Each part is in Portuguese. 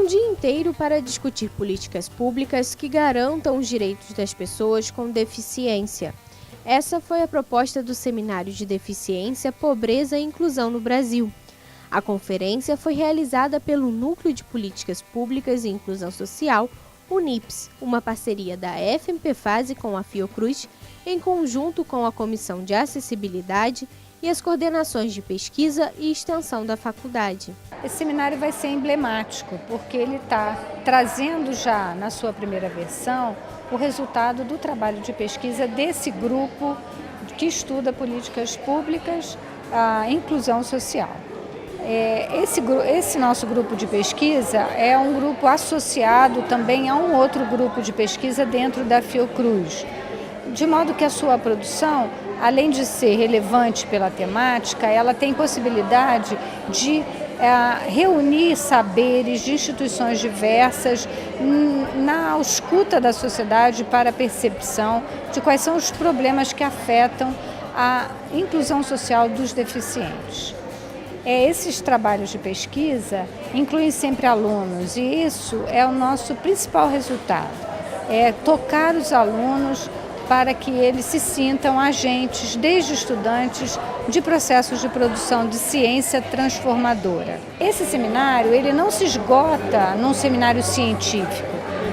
dia inteiro para discutir políticas públicas que garantam os direitos das pessoas com deficiência. Essa foi a proposta do Seminário de Deficiência, Pobreza e Inclusão no Brasil. A conferência foi realizada pelo Núcleo de Políticas Públicas e Inclusão Social, o NIPS, uma parceria da FMPFase com a Fiocruz, em conjunto com a Comissão de Acessibilidade e as coordenações de pesquisa e extensão da faculdade. Esse seminário vai ser emblemático, porque ele está trazendo já na sua primeira versão o resultado do trabalho de pesquisa desse grupo que estuda políticas públicas, a inclusão social. Esse nosso grupo de pesquisa é um grupo associado também a um outro grupo de pesquisa dentro da Fiocruz, de modo que a sua produção, além de ser relevante pela temática, ela tem possibilidade de reunir saberes de instituições diversas na escuta da sociedade para a percepção de quais são os problemas que afetam a inclusão social dos deficientes. Esses trabalhos de pesquisa incluem sempre alunos e isso é o nosso principal resultado, tocar os alunos para que eles se sintam agentes, desde estudantes, de processos de produção de ciência transformadora. Esse seminário, ele não se esgota num seminário científico,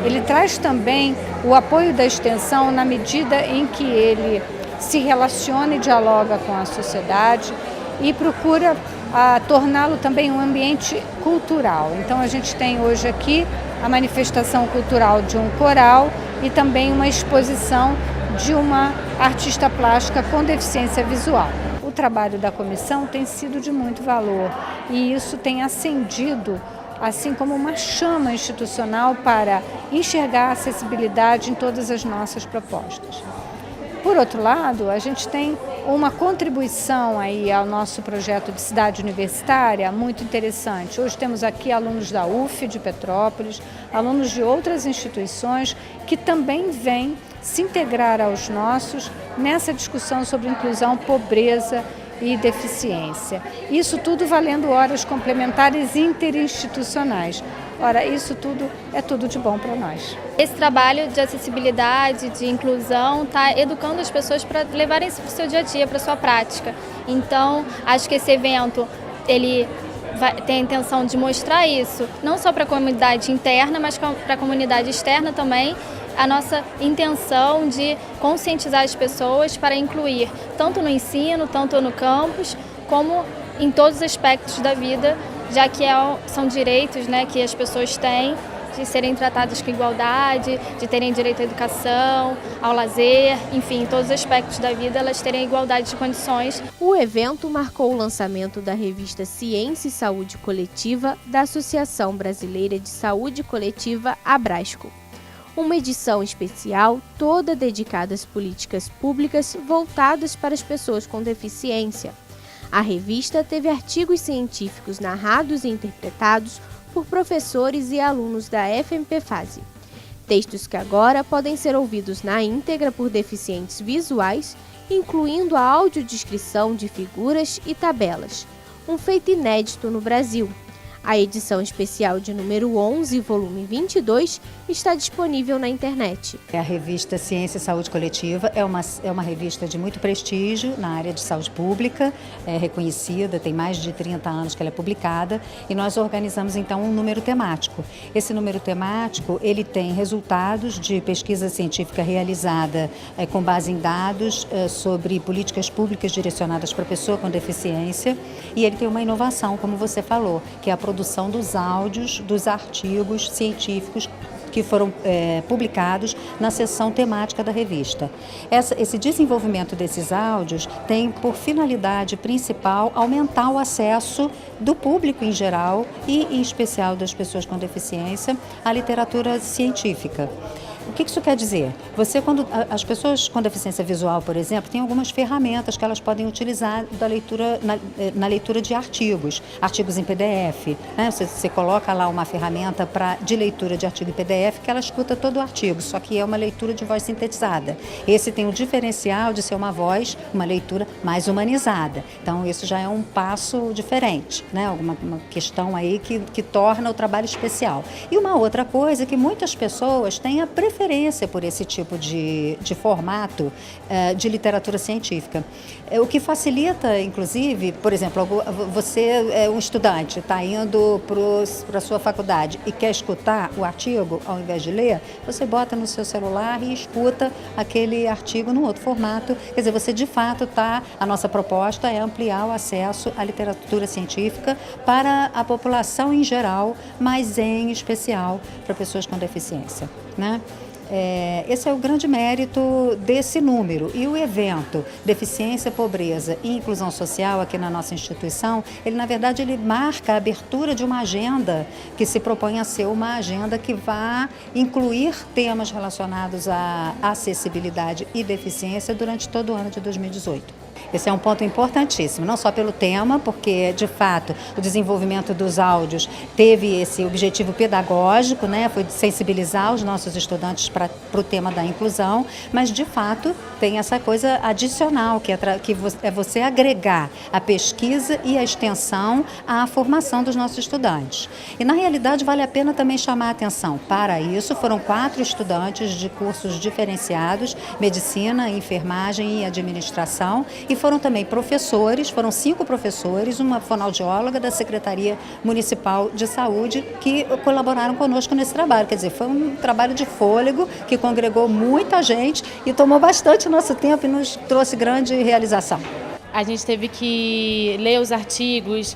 ele traz também o apoio da extensão na medida em que ele se relaciona e dialoga com a sociedade e procura torná-lo também um ambiente cultural. Então a gente tem hoje aqui a manifestação cultural de um coral e também uma exposição de uma artista plástica com deficiência visual. O trabalho da comissão tem sido de muito valor e isso tem acendido assim como uma chama institucional para enxergar a acessibilidade em todas as nossas propostas. Por outro lado, a gente tem uma contribuição aí ao nosso projeto de cidade universitária muito interessante. Hoje temos aqui alunos da UF de Petrópolis, alunos de outras instituições que também vêm se integrar aos nossos nessa discussão sobre inclusão, pobreza e deficiência. Isso tudo valendo horas complementares interinstitucionais. Ora, isso tudo é tudo de bom para nós. Esse trabalho de acessibilidade, de inclusão, está educando as pessoas para levarem isso para o seu dia a dia, para a sua prática. Então, acho que esse evento, ele tem a intenção de mostrar isso, não só para a comunidade interna, mas para a comunidade externa também, a nossa intenção de conscientizar as pessoas para incluir, tanto no ensino, tanto no campus, como em todos os aspectos da vida, já que são direitos, né, que as pessoas têm de serem tratadas com igualdade, de terem direito à educação, ao lazer, enfim, em todos os aspectos da vida elas terem igualdade de condições. O evento marcou o lançamento da revista Ciência e Saúde Coletiva da Associação Brasileira de Saúde Coletiva, Abrasco. Uma edição especial toda dedicada às políticas públicas voltadas para as pessoas com deficiência. A revista teve artigos científicos narrados e interpretados por professores e alunos da FMPFase. Textos que agora podem ser ouvidos na íntegra por deficientes visuais, incluindo a audiodescrição de figuras e tabelas, um feito inédito no Brasil. A edição especial de número 11, volume 22, está disponível na internet. A revista Ciência e Saúde Coletiva é uma revista de muito prestígio na área de saúde pública, é reconhecida, tem mais de 30 anos que ela é publicada, e nós organizamos então um número temático. Esse número temático, ele tem resultados de pesquisa científica realizada com base em dados sobre políticas públicas direcionadas para a pessoa com deficiência, e ele tem uma inovação, como você falou, que é a produção dos áudios, dos artigos científicos que foram publicados na seção temática da revista. Esse desenvolvimento desses áudios tem por finalidade principal aumentar o acesso do público em geral e em especial das pessoas com deficiência à literatura científica. O que isso quer dizer? As pessoas com deficiência visual, por exemplo, têm algumas ferramentas que elas podem utilizar na leitura de artigos em PDF. Né? Você coloca lá uma ferramenta de leitura de artigo em PDF que ela escuta todo o artigo, só que é uma leitura de voz sintetizada. Esse tem o diferencial de ser uma voz, uma leitura mais humanizada. Então, isso já é um passo diferente, né? Uma questão aí que torna o trabalho especial. E uma outra coisa é que muitas pessoas têm a preferência por esse tipo de formato de literatura científica. O que facilita, inclusive, por exemplo, você é um estudante, está indo para a sua faculdade e quer escutar o artigo ao invés de ler, você bota no seu celular e escuta aquele artigo num outro formato. Quer dizer, você de fato a nossa proposta é ampliar o acesso à literatura científica para a população em geral, mas em especial para pessoas com deficiência, né? Esse é o grande mérito desse número. E o evento Deficiência, Pobreza e Inclusão Social aqui na nossa instituição, na verdade, ele marca a abertura de uma agenda que se propõe a ser uma agenda que vai incluir temas relacionados à acessibilidade e deficiência durante todo o ano de 2018. Esse é um ponto importantíssimo, não só pelo tema, porque, de fato, o desenvolvimento dos áudios teve esse objetivo pedagógico, né? Foi de sensibilizar os nossos estudantes para o tema da inclusão, mas, de fato, tem essa coisa adicional, que é você agregar a pesquisa e a extensão à formação dos nossos estudantes. E, na realidade, vale a pena também chamar a atenção. Para isso, foram 4 estudantes de cursos diferenciados, medicina, enfermagem e administração, e foram também professores, foram 5 professores, uma fonoaudióloga da Secretaria Municipal de Saúde que colaboraram conosco nesse trabalho. Quer dizer, foi um trabalho de fôlego que congregou muita gente e tomou bastante nosso tempo e nos trouxe grande realização. A gente teve que ler os artigos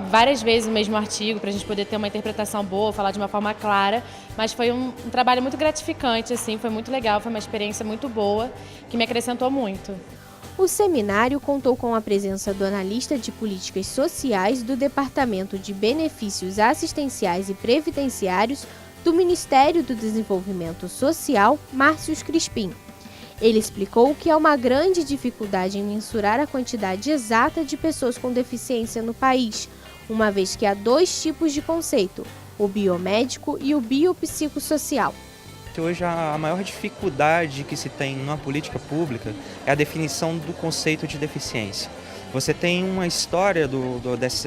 várias vezes o mesmo artigo para a gente poder ter uma interpretação boa, falar de uma forma clara, mas foi um trabalho muito gratificante, assim, foi muito legal, foi uma experiência muito boa que me acrescentou muito. O seminário contou com a presença do analista de políticas sociais do Departamento de Benefícios Assistenciais e Previdenciários do Ministério do Desenvolvimento Social, Márcio Crispim. Ele explicou que há uma grande dificuldade em mensurar a quantidade exata de pessoas com deficiência no país, uma vez que há 2 tipos de conceito, o biomédico e o biopsicossocial. Hoje a maior dificuldade que se tem numa política pública é a definição do conceito de deficiência. Você tem uma história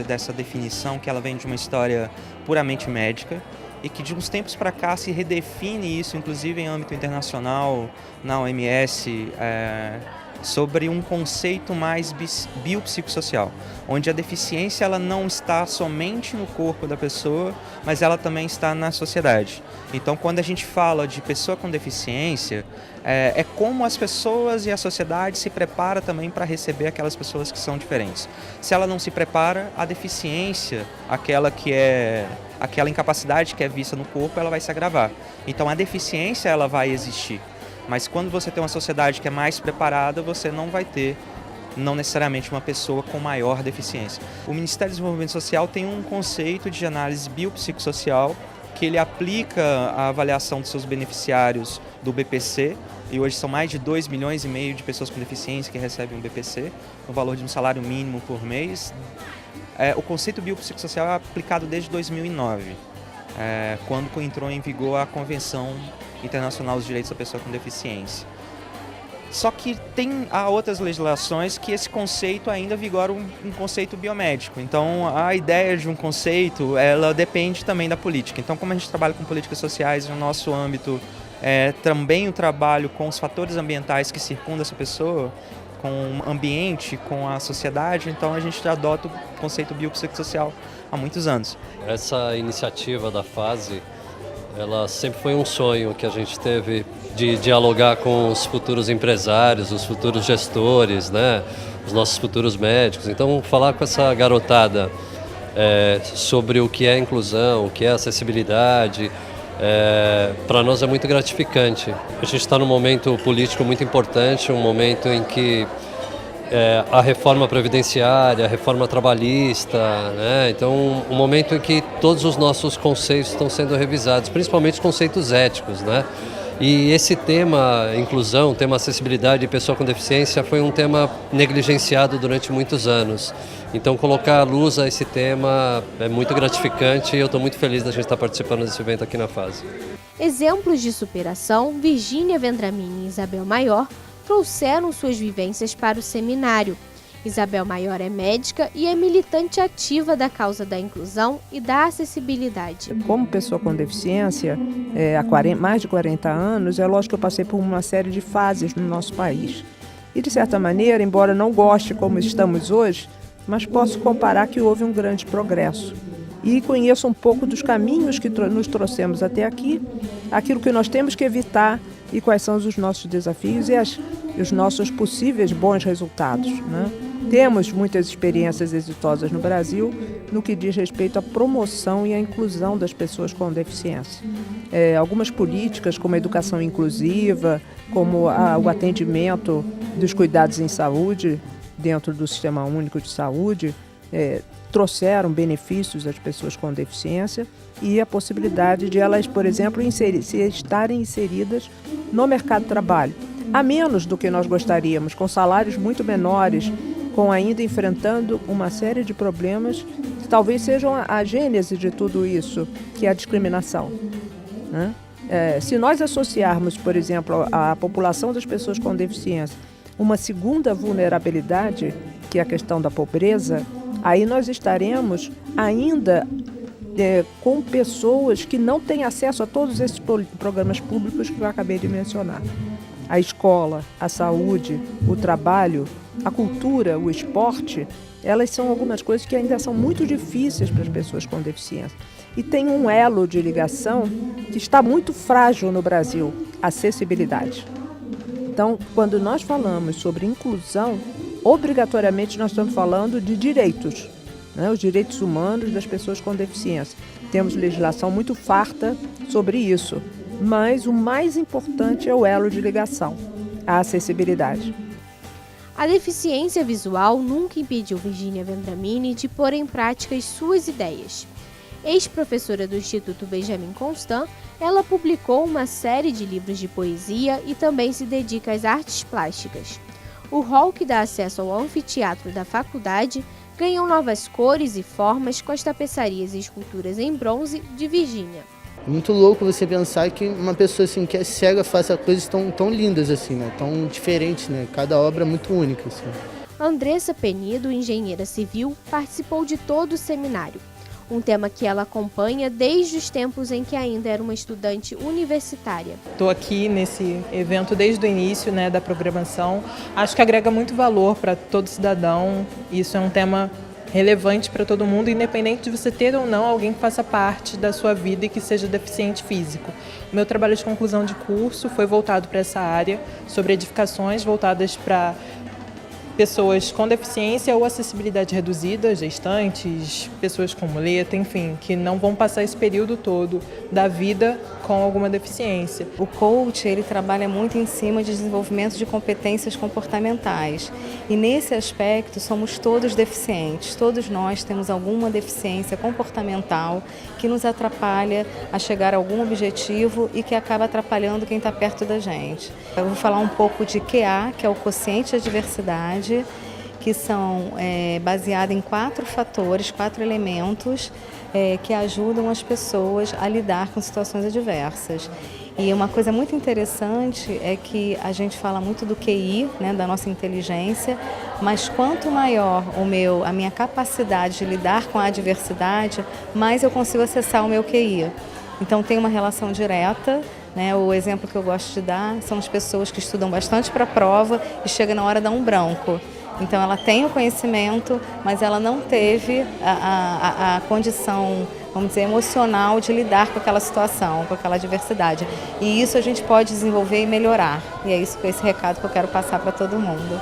dessa definição, que ela vem de uma história puramente médica, e que de uns tempos para cá se redefine isso, inclusive em âmbito internacional, na OMS, sobre um conceito mais biopsicossocial, onde a deficiência ela não está somente no corpo da pessoa, mas ela também está na sociedade. Então, quando a gente fala de pessoa com deficiência, é como as pessoas e a sociedade se prepara também para receber aquelas pessoas que são diferentes. Se ela não se prepara, a deficiência, aquela incapacidade que é vista no corpo, ela vai se agravar. Então, a deficiência ela vai existir. Mas quando você tem uma sociedade que é mais preparada, você não vai ter, não necessariamente, uma pessoa com maior deficiência. O Ministério do Desenvolvimento Social tem um conceito de análise biopsicossocial que ele aplica a avaliação dos seus beneficiários do BPC, e hoje são mais de 2,5 milhões de pessoas com deficiência que recebem um BPC, no valor de um salário mínimo por mês. O conceito biopsicossocial é aplicado desde 2009, quando entrou em vigor a Convenção Internacional dos Direitos da Pessoa com Deficiência. Só que há outras legislações que esse conceito ainda vigora um conceito biomédico. Então, a ideia de um conceito, ela depende também da política. Então, como a gente trabalha com políticas sociais no nosso âmbito, também o trabalho com os fatores ambientais que circundam essa pessoa, com o ambiente, com a sociedade, então a gente adota o conceito biopsicossocial há muitos anos. Essa iniciativa da FASE, ela sempre foi um sonho que a gente teve de dialogar com os futuros empresários, os futuros gestores, né? Os nossos futuros médicos. Então, falar com essa garotada sobre o que é inclusão, o que é acessibilidade, para nós é muito gratificante. A gente está num momento político muito importante, um momento em que a reforma previdenciária, a reforma trabalhista, né? Então, um momento em que todos os nossos conceitos estão sendo revisados, principalmente os conceitos éticos, né? E esse tema inclusão, tema acessibilidade e pessoa com deficiência foi um tema negligenciado durante muitos anos. Então, colocar à luz a esse tema é muito gratificante e eu estou muito feliz da gente estar participando desse evento aqui na FASE. Exemplos de superação, Virgínia Vendramini e Isabel Maior trouxeram suas vivências para o seminário. Isabel Maior é médica e é militante ativa da causa da inclusão e da acessibilidade. Como pessoa com deficiência, há mais de 40 anos, é lógico que eu passei por uma série de fases no nosso país. E, de certa maneira, embora não goste como estamos hoje, mas posso comparar que houve um grande progresso. E conheço um pouco dos caminhos que nos trouxemos até aqui, aquilo que nós temos que evitar e quais são os nossos desafios e os nossos possíveis bons resultados, né? Temos muitas experiências exitosas no Brasil no que diz respeito à promoção e à inclusão das pessoas com deficiência. Algumas políticas, como a educação inclusiva, como o atendimento dos cuidados em saúde dentro do Sistema Único de Saúde, trouxeram benefícios às pessoas com deficiência e a possibilidade de elas, por exemplo, estarem inseridas no mercado de trabalho, a menos do que nós gostaríamos, com salários muito menores, com ainda enfrentando uma série de problemas que talvez sejam a gênese de tudo isso, que é a discriminação, né? Se nós associarmos, por exemplo, à população das pessoas com deficiência uma segunda vulnerabilidade, que é a questão da pobreza, aí nós estaremos ainda com pessoas que não têm acesso a todos esses programas públicos que eu acabei de mencionar. A escola, a saúde, o trabalho, a cultura, o esporte, elas são algumas coisas que ainda são muito difíceis para as pessoas com deficiência. E tem um elo de ligação que está muito frágil no Brasil, a acessibilidade. Então, quando nós falamos sobre inclusão, obrigatoriamente nós estamos falando de direitos, né? Os direitos humanos das pessoas com deficiência. Temos legislação muito farta sobre isso, mas o mais importante é o elo de ligação, a acessibilidade. A deficiência visual nunca impediu Virgínia Vendramini de pôr em prática as suas ideias. Ex-professora do Instituto Benjamin Constant, ela publicou uma série de livros de poesia e também se dedica às artes plásticas. O hall que dá acesso ao anfiteatro da faculdade ganhou novas cores e formas com as tapeçarias e esculturas em bronze de Virgínia. Muito louco você pensar que uma pessoa assim, que é cega faça coisas tão lindas assim, né? Tão diferentes, né? Cada obra é muito única. Assim. Andressa Penido, engenheira civil, participou de todo o seminário. Um tema que ela acompanha desde os tempos em que ainda era uma estudante universitária. Estou aqui nesse evento desde o início, né, da programação. Acho que agrega muito valor para todo cidadão. Isso é um tema relevante para todo mundo, independente de você ter ou não alguém que faça parte da sua vida e que seja deficiente físico. O meu trabalho de conclusão de curso foi voltado para essa área, sobre edificações voltadas para pessoas com deficiência ou acessibilidade reduzida, gestantes, pessoas com muleta, enfim, que não vão passar esse período todo da vida com alguma deficiência. O coach, ele trabalha muito em cima de desenvolvimento de competências comportamentais. E nesse aspecto somos todos deficientes, todos nós temos alguma deficiência comportamental que nos atrapalha a chegar a algum objetivo e que acaba atrapalhando quem está perto da gente. Eu vou falar um pouco de QA, que é o quociente de diversidade, que são baseados em 4 fatores, 4 elementos que ajudam as pessoas a lidar com situações adversas. E uma coisa muito interessante é que a gente fala muito do QI, né, da nossa inteligência, mas quanto maior a minha capacidade de lidar com a adversidade, mais eu consigo acessar o meu QI. Então tem uma relação direta. O exemplo que eu gosto de dar são as pessoas que estudam bastante para a prova e chega na hora dá um branco. Então ela tem o conhecimento, mas ela não teve a condição, vamos dizer, emocional de lidar com aquela situação, com aquela adversidade. E isso a gente pode desenvolver e melhorar. E é esse recado que eu quero passar para todo mundo.